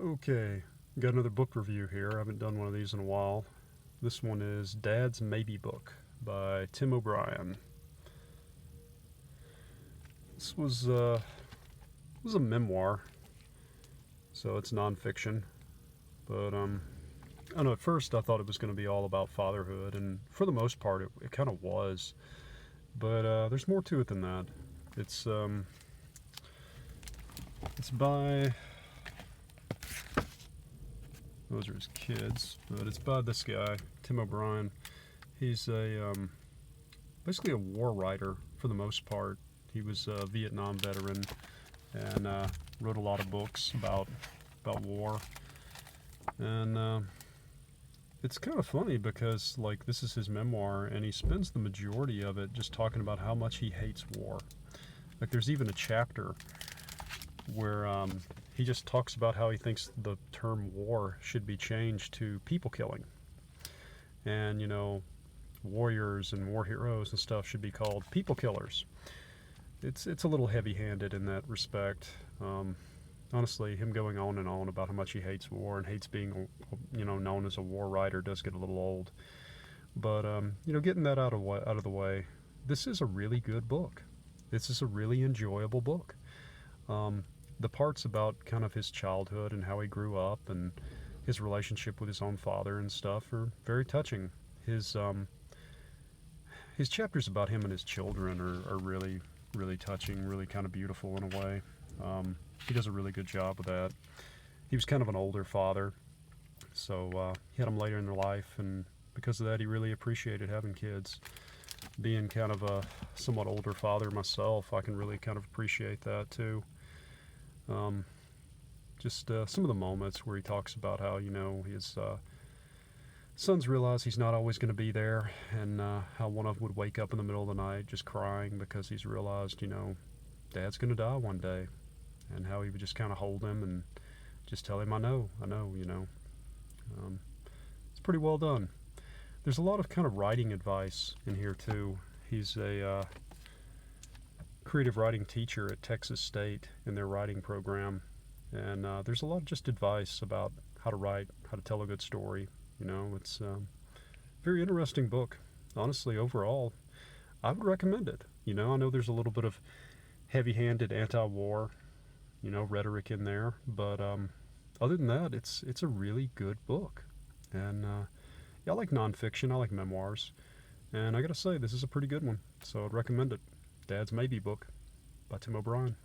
Okay, got another book review here. I haven't done one of these in a while. This one is Dad's Maybe Book by Tim O'Brien. This was a memoir, so it's nonfiction. But I don't know. At first, I thought it was going to be all about fatherhood, and for the most part, it kind of was. But there's more to it than that. It's it's by those are his kids, but it's by this guy, Tim O'Brien. He's basically a war writer for the most part. He was a Vietnam veteran and wrote a lot of books about war. And it's kind of funny because like this is his memoir, and he spends the majority of it just talking about how much he hates war. Like there's even a chapter where he just talks about how he thinks the term war should be changed to people killing. And, warriors and war heroes and stuff should be called people killers. It's a little heavy-handed in that respect. Honestly, him going on and on about how much he hates war and hates being, known as a war writer does get a little old. But, getting that out of the way, this is a really good book. This is a really enjoyable book. The parts about kind of his childhood and how he grew up and his relationship with his own father and stuff are very touching. His chapters about him and his children are really, really touching, really kind of beautiful in a way. He does a really good job with that. He was kind of an older father, so he had them later in their life, and because of that, he really appreciated having kids. Being kind of a somewhat older father myself, I can really kind of appreciate that too. Just some of the moments where he talks about how, his sons realize he's not always going to be there, and how one of them would wake up in the middle of the night just crying because he's realized, Dad's going to die one day, and how he would just kind of hold him and just tell him, I know, it's pretty well done. There's a lot of kind of writing advice in here too. He's a creative writing teacher at Texas State in their writing program, and there's a lot of just advice about how to write, how to tell a good story. It's a very interesting book. Honestly, overall, I would recommend it. I know there's a little bit of heavy-handed anti-war, rhetoric in there, but other than that, it's a really good book. And yeah, I like nonfiction, I like memoirs, and I gotta say, this is a pretty good one, so I'd recommend it. Dad's Maybe Book by Tim O'Brien.